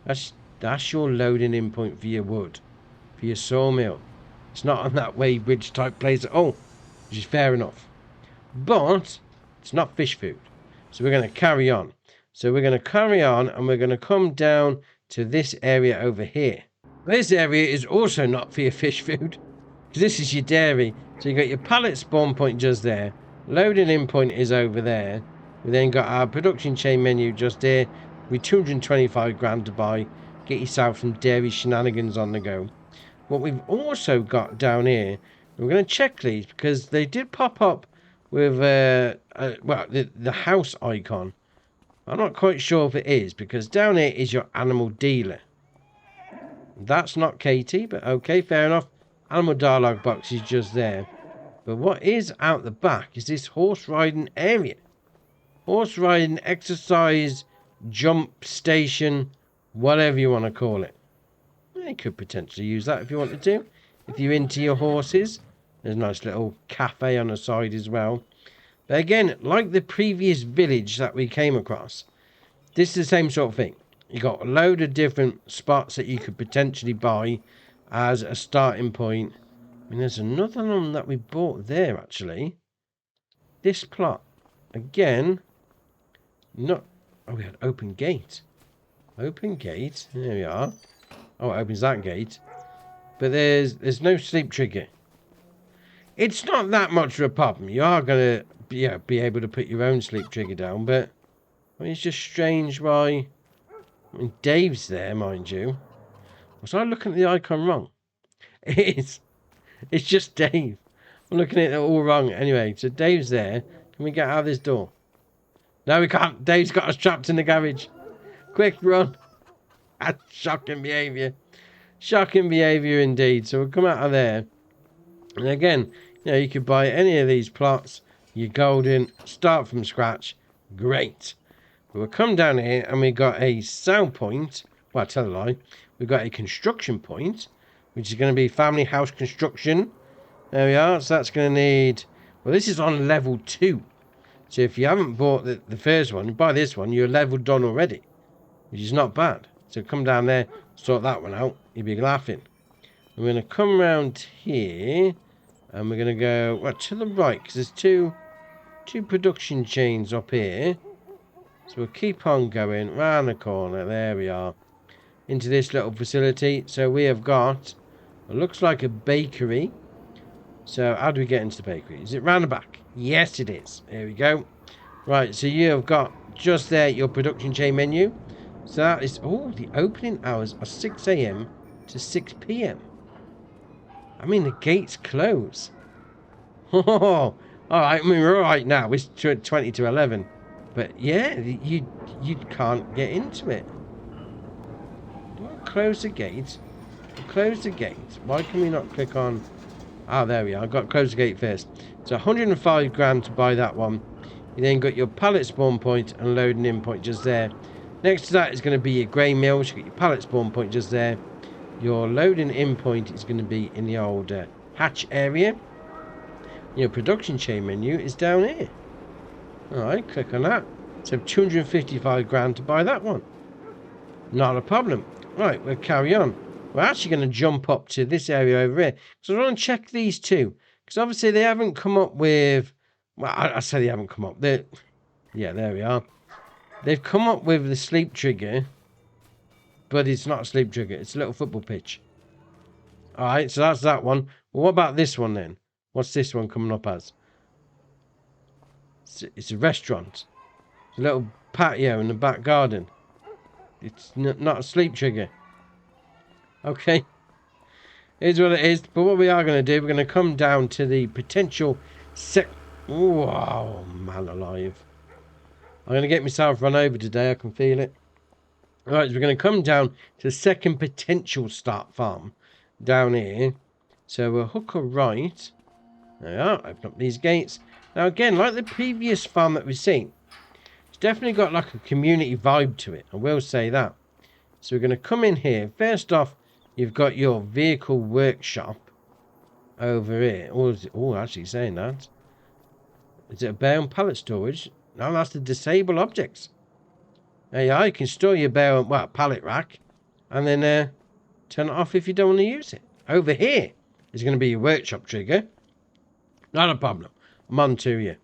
That's your loading in point for your wood. For your sawmill. It's not on that weighbridge type place at all. Which is fair enough. But it's not fish food. So we're going to carry on. So we're going to carry on and we're going to come down to this area over here. This area is also not for your fish food. Because this is your dairy. So you got your pallet spawn point just there. Loading in point is over there. We then got our production chain menu just here. With 225 grand to buy. Get yourself some dairy shenanigans on the go. What we've also got down here. We're going to check these because they did pop up with well, the house icon. I'm not quite sure if it is, because down here is your animal dealer. That's not Katie, but okay, fair enough. Animal dialogue box is just there. But what is out the back is this horse riding area. Horse riding, exercise, jump station, whatever you want to call it. You could potentially use that if you wanted to. If you're into your horses. There's a nice little cafe on the side as well. But again, like the previous village that we came across, this is the same sort of thing. You got a load of different spots that you could potentially buy as a starting point. I mean, there's another one that we bought there, actually. This plot. Again, not... Oh, we had open gate. Open gate. There we are. Oh, it opens that gate. But there's no sleep trigger. It's not that much of a problem. You are going to be able to put your own sleep trigger down, but I mean, it's just strange why... I mean, Dave's there, mind you. Was I looking at the icon wrong? It is. It's just Dave. I'm looking at it all wrong. Anyway, so Dave's there. Can we get out of this door? No, we can't. Dave's got us trapped in the garage. Quick, run. That's shocking behaviour. Shocking behaviour indeed. So we'll come out of there. And again, you could buy any of these plots. You're golden. Start from scratch. Great. We'll come down here and we got a sell point. Well, I tell a lie. We've got a construction point, which is going to be family house construction. There we are. So that's going to need... Well, this is on level 2. So if you haven't bought the first one, you buy this one, you're level done already. Which is not bad. So come down there, sort that one out. You'll be laughing. We're going to come around here. And we're going to go to the right. Because there's two production chains up here. So we'll keep on going round the corner. There we are. Into this little facility. So we have got... It looks like a bakery. So how do we get into the bakery? Is it round the back? Yes, it is. Here we go. Right, so you have got just there your production chain menu. So that is... Oh, the opening hours are 6 AM to 6 PM. I mean, the gates close. Oh, alright, I mean, we're alright now. It's 20 to 11. But yeah, you can't get into it. Do I close the gate? close the gate. Why can we not click on... Ah, there we are. I've got to close the gate first. So 105 grand to buy that one. You then got your pallet spawn point and loading in point just there. Next to that is going to be your grey mill. So you got your pallet spawn point just there. Your loading in point is going to be in the old hatch area. Your production chain menu is down here. Alright, click on that. So 255 grand to buy that one. Not a problem. Right, we'll carry on. We're actually going to jump up to this area over here. So I want to check these two. Because obviously they haven't come up with... Well, I say they haven't come up. Yeah, there we are. They've come up with the sleep trigger. But it's not a sleep trigger. It's a little football pitch. Alright, so that's that one. Well, what about this one then? What's this one coming up as? It's a restaurant. It's a little patio in the back garden. It's not a sleep trigger. Okay. Here's what it is. But what we are going to do, we're going to come down to the potential wow, man alive. I'm going to get myself run over today. I can feel it. Right, so we're going to come down to the second potential start farm down here. So we'll hook a right. There we are. Open up these gates. Now again, like the previous farm that we've seen, it's definitely got like a community vibe to it. I will say that. So we're going to come in here. First off, you've got your vehicle workshop over here. Oh, actually saying that. Is it a bale and pallet storage? No, that's the disable objects. There you are. You can store your bale and pallet rack, and then turn it off if you don't want to use it. Over here is going to be your workshop trigger. Not a problem. I'm on to you.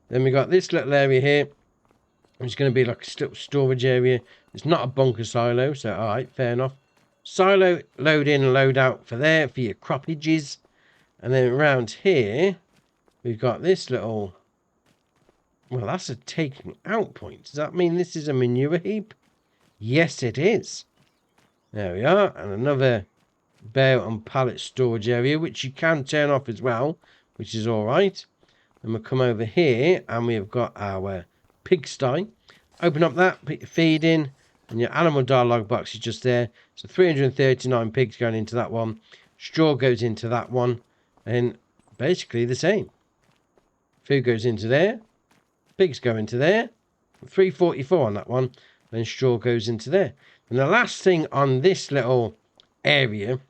Then we got this little area here. It's going to be like a little storage area. It's not a bunker silo, so alright, fair enough. Silo, load in and load out for there, for your croppages. And then around here, we've got this little... Well, that's a taking out point. Does that mean this is a manure heap? Yes, it is. There we are. And another bale and pallet storage area, which you can turn off as well, which is alright. Then we'll come over here, and we've got our pigsty. Open up that, put your feed in, and your animal dialogue box is just there. So 339 pigs going into that one. Straw goes into that one. And basically the same. Food goes into there. Pigs go into there. 344 on that one. Then straw goes into there. And the last thing on this little area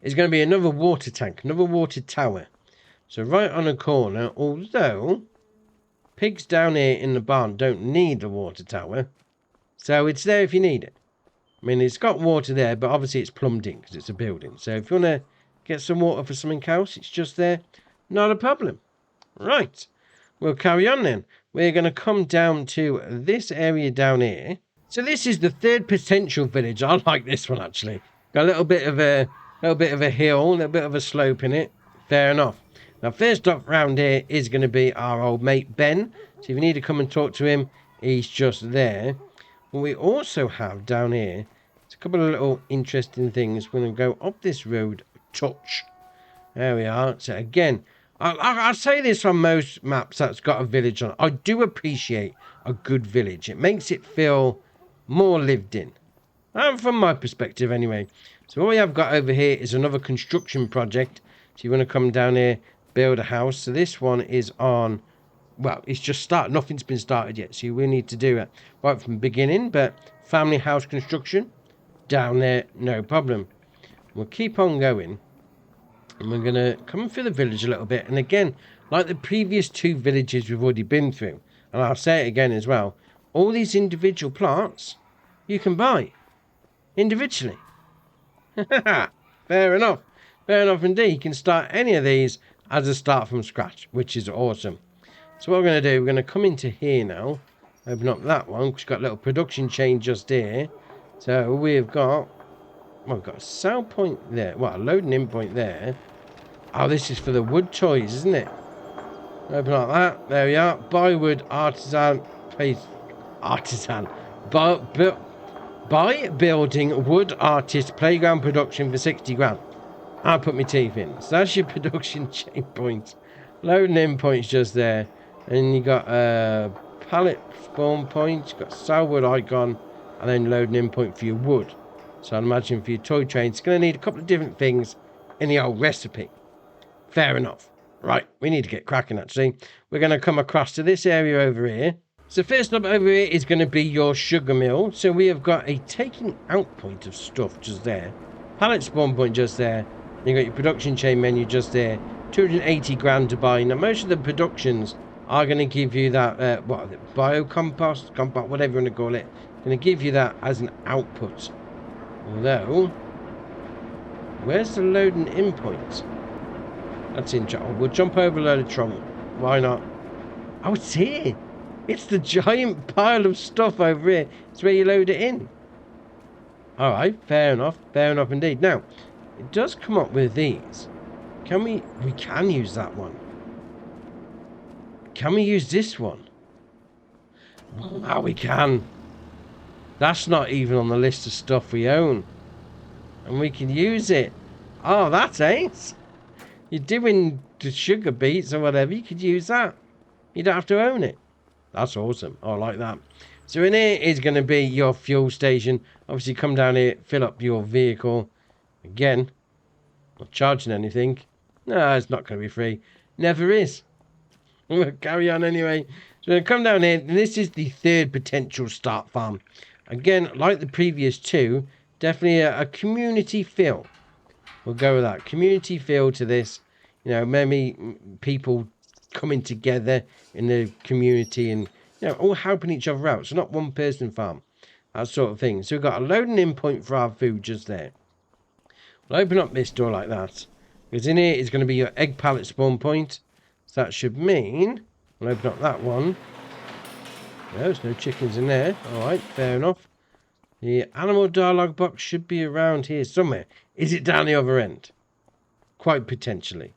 is going to be another water tank. Another water tower. So right on the corner, although pigs down here in the barn don't need a water tower. So it's there if you need it. I mean, it's got water there, but obviously it's plumbed in because it's a building. So if you want to get some water for something else, it's just there. Not a problem. Right. We'll carry on then. We're going to come down to this area down here. So this is the third potential village. I like this one actually. Got a little bit of a hill, a little bit of a slope in it. Fair enough. Now, first up round here is going to be our old mate, Ben. So if you need to come and talk to him, he's just there. What we also have down here, it's a couple of little interesting things. We're going to go up this road a touch. There we are. So again, I say this on most maps that's got a village on. I do appreciate a good village. It makes it feel more lived in. And from my perspective anyway. So what we have got over here is another construction project. So you want to come down here, build a house. So this one is on, well, it's just started. Nothing's been started yet. So you will need to do it right from the beginning. But family house construction down there, no problem. We'll keep on going. And we're going to come through the village a little bit. And again, like the previous two villages we've already been through, and I'll say it again as well, all these individual plants you can buy individually. Fair enough. Fair enough indeed. You can start any of these as a start from scratch, which is awesome. So what we're going to do, we're going to come into here now. Open up that one, because we've got a little production chain just here. So we've got, well, we've got a sell point there. Well, a loading in point there. Oh, this is for the wood toys, isn't it? Open up that. There we are. Buy wood artisan. Please. Artisan. Buy building wood artist playground production for 60 grand. I'll put my teeth in. So that's your production chain point. Loading in points just there. And you got a pallet spawn point. You got sell wood icon. And then loading in point for your wood. So I'd imagine for your toy train, it's going to need a couple of different things in the old recipe. Fair enough. Right, we need to get cracking actually. We're going to come across to this area over here. So first up over here is going to be your sugar mill. So we have got a taking out point of stuff just there. Pallet spawn point just there. You got your production chain menu just there. 280 grand to buy. Now most of the productions are going to give you that, biocompost, compost, whatever you want to call it. Going to give you that as an output. Although, where's the loading in point? That's interesting. Oh, we'll jump over a load of trunk. Why not? Oh, it's here. It's the giant pile of stuff over here. It's where you load it in. Alright, fair enough. Fair enough indeed. Now, it does come up with these. Can we can use that one. Can we use this one? Oh, we can. That's not even on the list of stuff we own. And we can use it. Oh, that's ace. You're doing the sugar beets or whatever, you could use that. You don't have to own it. That's awesome. I like that. So in here is going to be your fuel station. Obviously come down here, fill up your vehicle. Again, not charging anything. No, it's not going to be free. Never is. We'll carry on anyway. So we're going to come down here. And this is the third potential start farm. Again, like the previous two, definitely a community feel. We'll go with that. Community feel to this. You know, maybe people coming together in the community and, you know, all helping each other out. So not one person farm. That sort of thing. So we've got a loading in point for our food just there. We'll open up this door like that. Because in here is going to be your egg pallet spawn point. So that should mean we'll open up that one. No, there's no chickens in there. Alright, fair enough. The animal dialogue box should be around here somewhere. Is it down the other end? Quite potentially.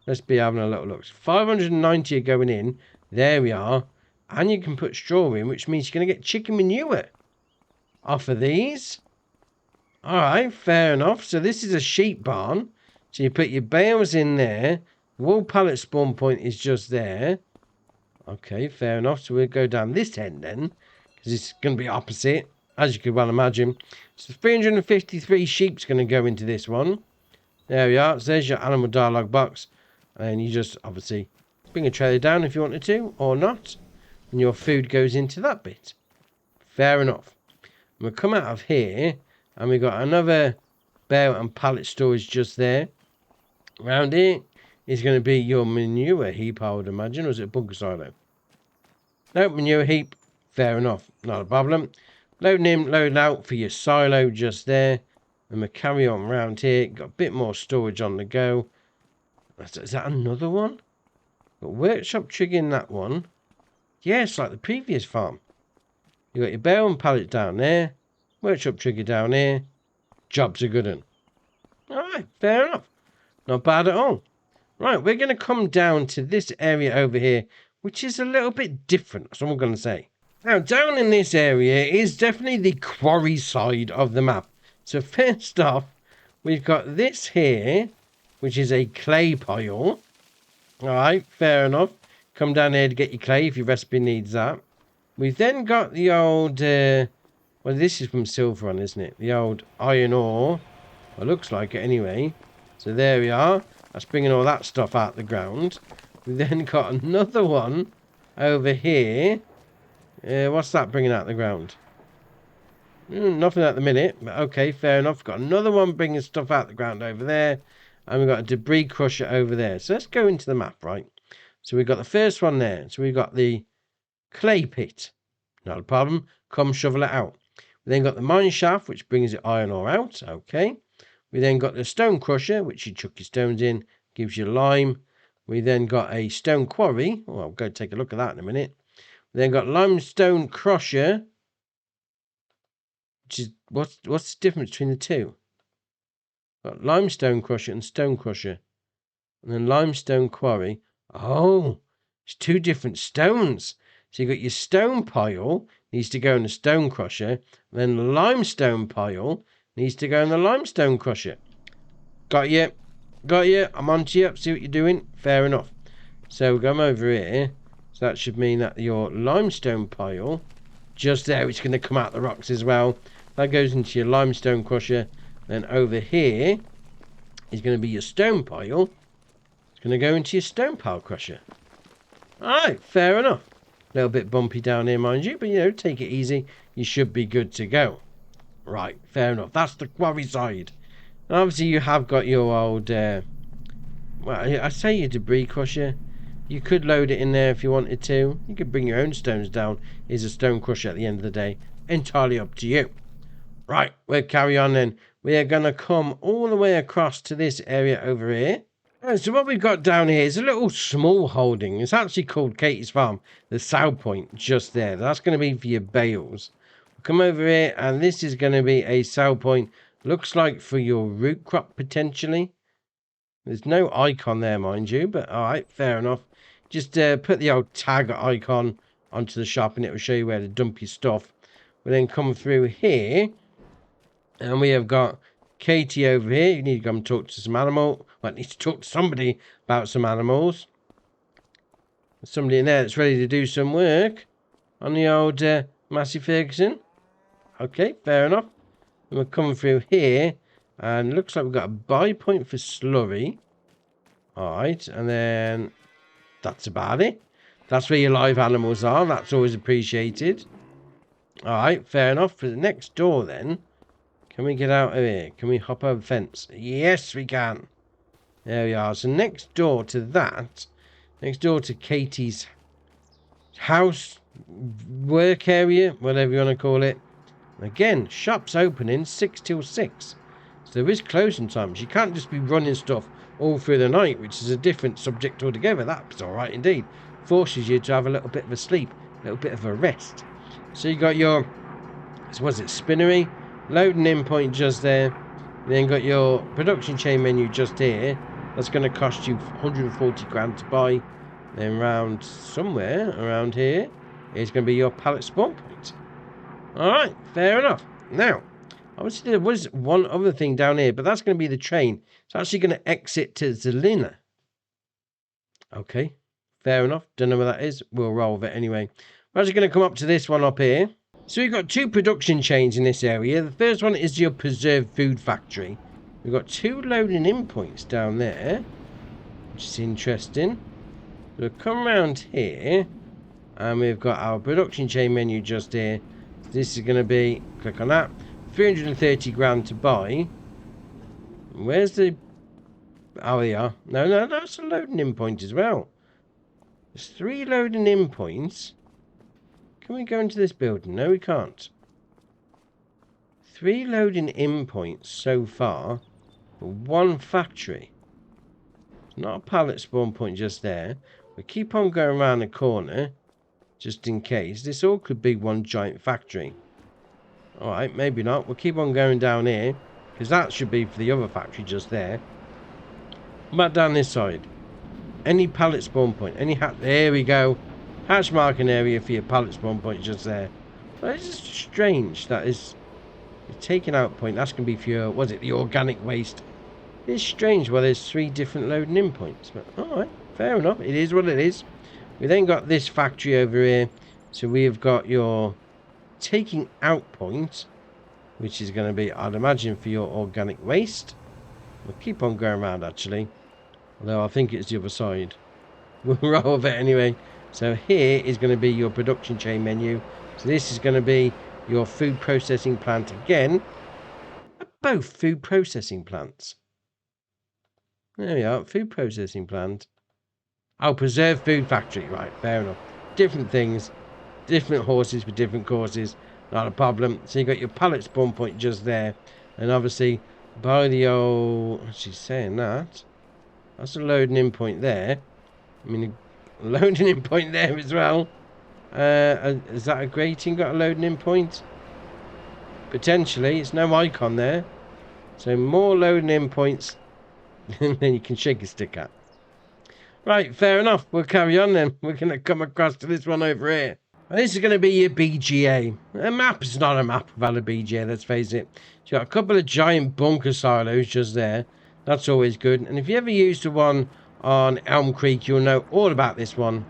Let's be having a little look. 590 are going in. There we are. And you can put straw in, which means you're going to get chicken manure off of these. Alright, fair enough. So this is a sheep barn. So you put your bales in there. Wool pallet spawn point is just there. Okay, fair enough. So we'll go down this end then. Because it's going to be opposite, as you could well imagine. So 353 sheep's going to go into this one. There we are. So there's your animal dialogue box. And you just obviously bring a trailer down if you wanted to, or not. And your food goes into that bit. Fair enough. And we'll come out of here. And we've got another bale and pallet storage just there. Around here is going to be your manure heap, I would imagine. Or is it a bunker silo? No, manure heap. Fair enough. Not a problem. Loading in, loading out for your silo just there. And we'll carry on around here. Got a bit more storage on the go. Is that another one? Got workshop trigger in that one. Yeah, it's like the previous farm. You got your bale and pallet down there. Workshop trigger down here. Job's a good one. Alright, fair enough. Not bad at all. Right, we're going to come down to this area over here, which is a little bit different, that's all I'm going to say. Now, down in this area is definitely the quarry side of the map. So first off, we've got this here, which is a clay pile. Alright, fair enough. Come down here to get your clay if your recipe needs that. We've then got the old, well, this is from Silveron, isn't it? The old iron ore. Well, looks like it anyway. So there we are. That's bringing all that stuff out the ground. We've then got another one over here. What's that bringing out the ground? Nothing at the minute, but okay, fair enough. Got another one bringing stuff out the ground over there. And we've got a debris crusher over there. So let's go into the map, right? So we've got the first one there. So we've got the clay pit. Not a problem. Come shovel it out. We then got the mine shaft, which brings the iron ore out. Okay. We then got the stone crusher, which you chuck your stones in, gives you lime. We then got a stone quarry. Well, I'll go take a look at that in a minute. We then got limestone crusher, which is what's the difference between the two? Got limestone crusher and stone crusher, and then limestone quarry. Oh, it's two different stones. So you got your stone pile needs to go in the stone crusher, and then the limestone pile needs to go in the limestone crusher. Got you. Got you. I'm on to you. See what you're doing. Fair enough. So we'll come over here. So that should mean that your limestone pile, just there, it's going to come out the rocks as well. That goes into your limestone crusher. Then over here is going to be your stone pile. It's going to go into your stone pile crusher. Alright, fair enough. A little bit bumpy down here, mind you, but you know, take it easy. You should be good to go. Right, fair enough. That's the quarry side. And obviously you have got your old, well, I say your debris crusher. You could load it in there if you wanted to. You could bring your own stones down. It's a stone crusher at the end of the day. Entirely up to you. Right, we'll carry on then. We are going to come all the way across to this area over here. Right, so what we've got down here is a little small holding. It's actually called Katie's Farm. The sow point just there. That's going to be for your bales. We'll come over here and this is going to be a sow point. Looks like for your root crop potentially. There's no icon there, mind you, but alright, fair enough. Just put the old tag icon onto the shop and it will show you where to dump your stuff. We'll then come through here and we have got Katie over here. You need to come talk to some animal. Well, I need to talk to somebody about some animals. There's somebody in there that's ready to do some work on the old Massey Ferguson. Okay, fair enough. And we're coming through here and looks like we've got a buy point for slurry. Alright, and then that's about it. That's where your live animals are. That's always appreciated. Alright, fair enough. For the next door then, can we get out of here? Can we hop over the fence? Yes, we can. There we are. So next door to that, next door to Katie's house, work area, whatever you want to call it. Again, shop's opening 6 till 6. So there is closing times. You can't just be running stuff all through the night, which is a different subject altogether. That's alright indeed. Forces you to have a little bit of a sleep, a little bit of a rest. So you got your, was it spinnery? Loading in point just there. You then got your production chain menu just here. That's going to cost you 140 grand to buy. Then round somewhere around here is going to be your pallet spawn point. Alright, fair enough. Now, obviously there was one other thing down here, but that's going to be the train. It's actually going to exit to Zelina. Okay, fair enough. Don't know where that is. We'll roll with it anyway. We're actually going to come up to this one up here. So we've got two production chains in this area. The first one is your preserved food factory. We've got two loading in points down there, which is interesting. We'll come around here and we've got our production chain menu just here. This is going to be, click on that, 330 grand to buy. Where's the, oh yeah, no, that's a loading in point as well. There's 3 loading in points. Can we go into this building? No, we can't. 3 loading in points so far for 1 factory. It's not a pallet spawn point just there. We keep on going around the corner just in case. This all could be one giant factory. Alright, maybe not. We'll keep on going down here because that should be for the other factory just there. What about down this side? Any pallet spawn point? Any hat? There we go. Hatch marking area for your pallet spawn point just there. But it's just strange that is the taking out point. That's going to be for your, was it the organic waste? It's strange why there's 3 different loading in points. But alright, fair enough. It is what it is. We then got this factory over here. So we've got your taking out point, which is going to be, I'd imagine, for your organic waste. We'll keep on going around actually. Although I think it's the other side. We'll roll with it anyway. So here is going to be your production chain menu. So this is going to be your food processing plant again. Both food processing plants. There we are, food processing plant. Oh, preserved food factory. Right, fair enough. Different things. Different horses for different courses. Not a problem. So you got your pallet spawn point just there. And obviously, by the old... She's saying that. That's a loading in point there. I mean, a loading in point there as well. Is that a grating got a loading in point? Potentially. It's no icon there. So more loading in points than you can shake a stick at. Right, fair enough. We'll carry on then. We're going to come across to this one over here. And this is going to be your BGA. A map is not a map without a BGA, let's face it. You've got a couple of giant bunker silos just there. That's always good. And if you ever used the one on Elm Creek, you'll know all about this one.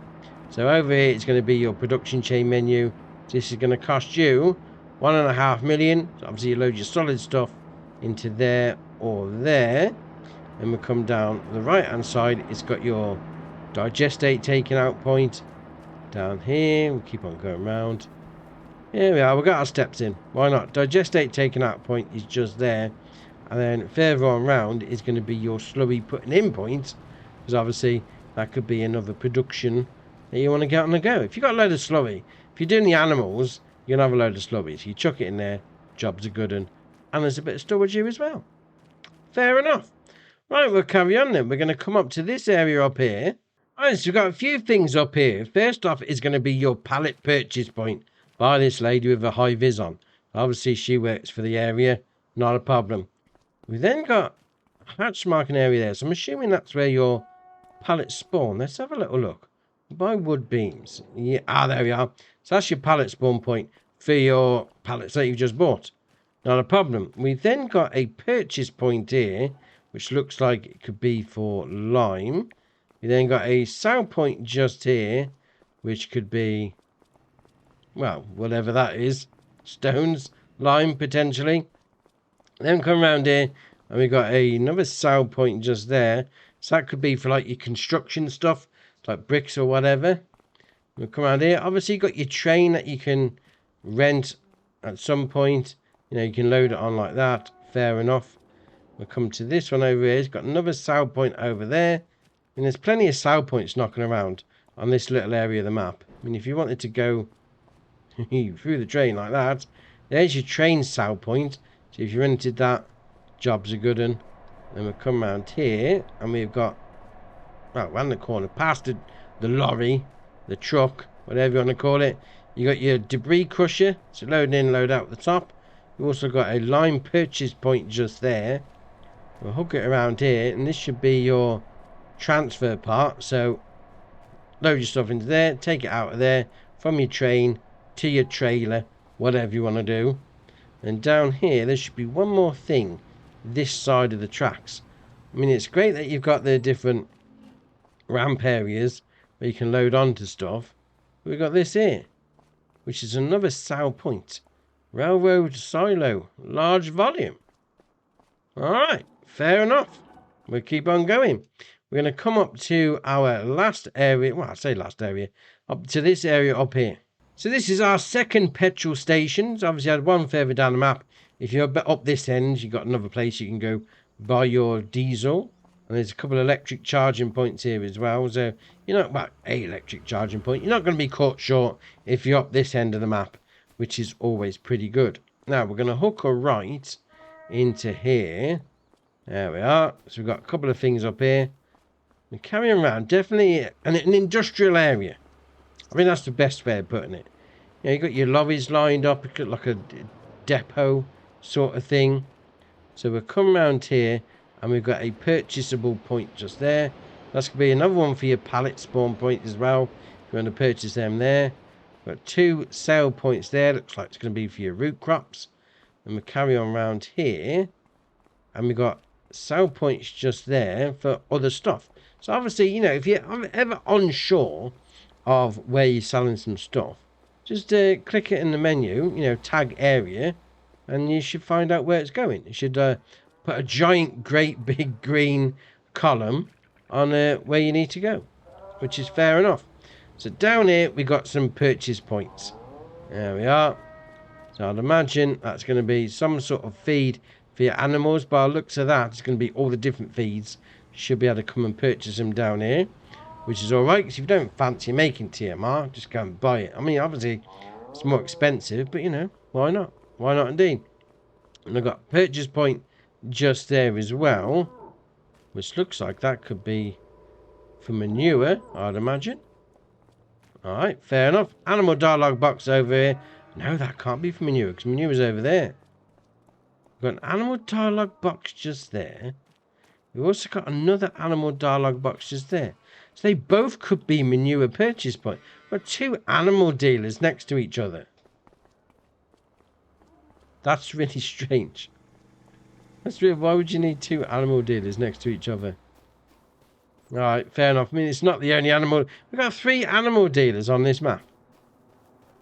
So over here, it's going to be your production chain menu. This is going to cost you 1.5 million. So obviously you load your solid stuff into there or there, and we come down the right hand side. It's got your digestate taking out point down here. We keep on going round. Here we are, we got our steps in. Why not? Digestate taking out point is just there, and then further on round is going to be your slurry putting in point, because obviously that could be another production that you want to get on the go. If you've got a load of slurry, if you're doing the animals, you're going to have a load of slurry, so you chuck it in there, jobs are good, and there's a bit of storage here as well. Fair enough. Right, we'll carry on then. We're going to come up to this area up here. Alright, so we've got a few things up here. First off is going to be your pallet purchase point by this lady with a high vis on. Obviously she works for the area, not a problem. We then got a hatch marking area there, so I'm assuming that's where your pallets spawn. Let's have a little look. By wood beams. Yeah, there we are. So that's your pallet spawn point for your pallets that you've just bought. Not a problem. We then got a purchase point here, which looks like it could be for lime. We then got a sell point just here, which could be, well, whatever that is. Stones, lime, potentially. Then come around here, and we got another sell point just there. So that could be for like your construction stuff, like bricks or whatever. We'll come around here. Obviously, you got your train that you can rent at some point. You know, you can load it on like that. Fair enough. We'll come to this one over here. It's got another sell point over there. And there's plenty of sell points knocking around on this little area of the map. I mean, if you wanted to go through the train like that, there's your train sell point. So if you rented that, jobs are good. And then we'll come around here, and we've got, well, around the corner, past the lorry, the truck, whatever you want to call it. You got your debris crusher, so load in, load out the top. You've also got a lime purchase point just there. We'll hook it around here, and this should be your transfer part. So load your stuff into there, take it out of there, from your train to your trailer, whatever you want to do. And down here, there should be one more thing this side of the tracks. I mean, it's great that you've got the different ramp areas where you can load onto stuff. We've got this here, which is another sell point. Railroad silo, large volume. Alright, fair enough. We'll keep on going. We're going to come up to our last area. Well, I say last area. Up to this area up here. So this is our second petrol station. So obviously I had one further down the map. If you're up this end, you've got another place you can go buy your diesel. And there's a couple of electric charging points here as well. So you're not, well, an electric charging point. You're not going to be caught short if you're up this end of the map, which is always pretty good. Now we're going to hook a right into here. There we are. So we've got a couple of things up here. And carrying around, definitely an industrial area. I mean, that's the best way of putting it. You know, you've got your lorries lined up, like a depot sort of thing. So we'll come around here, and we've got a purchasable point just there. That's going to be another one for your pallet spawn point as well, if you want to purchase them there. We've got two sale points there. Looks like it's going to be for your root crops. And we'll carry on around here, and we've got sale points just there for other stuff. So obviously, you know, if you're ever unsure of where you're selling some stuff, just click it in the menu, you know, tag area, and you should find out where it's going. You should put a giant, great big green column on where you need to go, which is fair enough. So down here, we got some purchase points. There we are. So I'd imagine that's going to be some sort of feed for your animals. By the looks of that, it's going to be all the different feeds. You should be able to come and purchase them down here, which is alright, because if you don't fancy making TMR, just go and buy it. I mean, obviously, it's more expensive, but, you know, why not? Why not indeed? And I've got a purchase point just there as well, which looks like that could be for manure, I'd imagine. Alright, fair enough. Animal dialogue box over here. No, that can't be for manure, because manure's over there. We've got an animal dialogue box just there. We've also got another animal dialogue box just there. So they both could be manure purchase point. We've got two animal dealers next to each other. That's really strange. That's really, why would you need two animal dealers next to each other? Alright, fair enough. I mean, it's not the only animal. We've got 3 animal dealers on this map.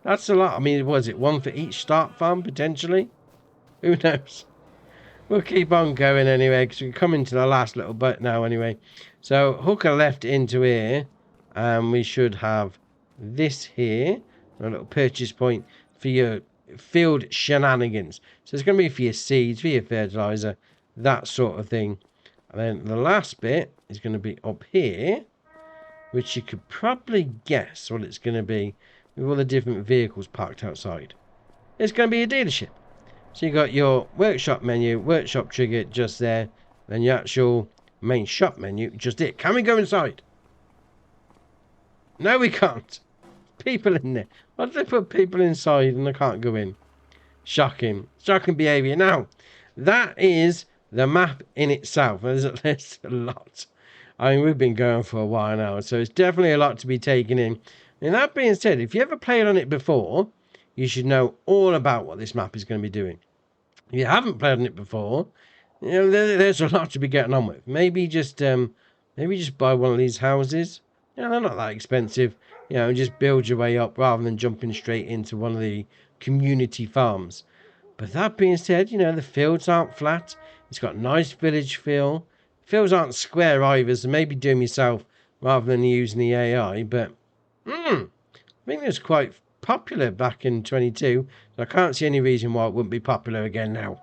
That's a lot. I mean, was it one for each start farm, potentially? Who knows? We'll keep on going anyway, because we're coming to the last little bit now anyway. So, hook a left into here, and we should have this here, a little purchase point for your field shenanigans. So, it's going to be for your seeds, for your fertilizer, that sort of thing. And then the last bit is going to be up here, which you could probably guess what it's going to be with all the different vehicles parked outside. It's going to be a dealership. So you got your workshop menu, workshop trigger just there, then your actual main shop menu just it. Can we go inside? No, we can't. People in there. Why did they put people inside and I can't go in? Shocking. Shocking behaviour. Now, that is the map in itself. There's a lot. I mean, we've been going for a while now, so it's definitely a lot to be taken in. And that being said, if you ever played on it before, you should know all about what this map is going to be doing. If you haven't played on it before, you know, there's a lot to be getting on with. Maybe just buy one of these houses. You know, they're not that expensive. You know, just build your way up rather than jumping straight into one of the community farms. But that being said, you know, the fields aren't flat. It's got nice village feel. Fields aren't square either, so maybe do them yourself rather than using the AI. But I think it was quite popular back in 22. So I can't see any reason why it wouldn't be popular again now.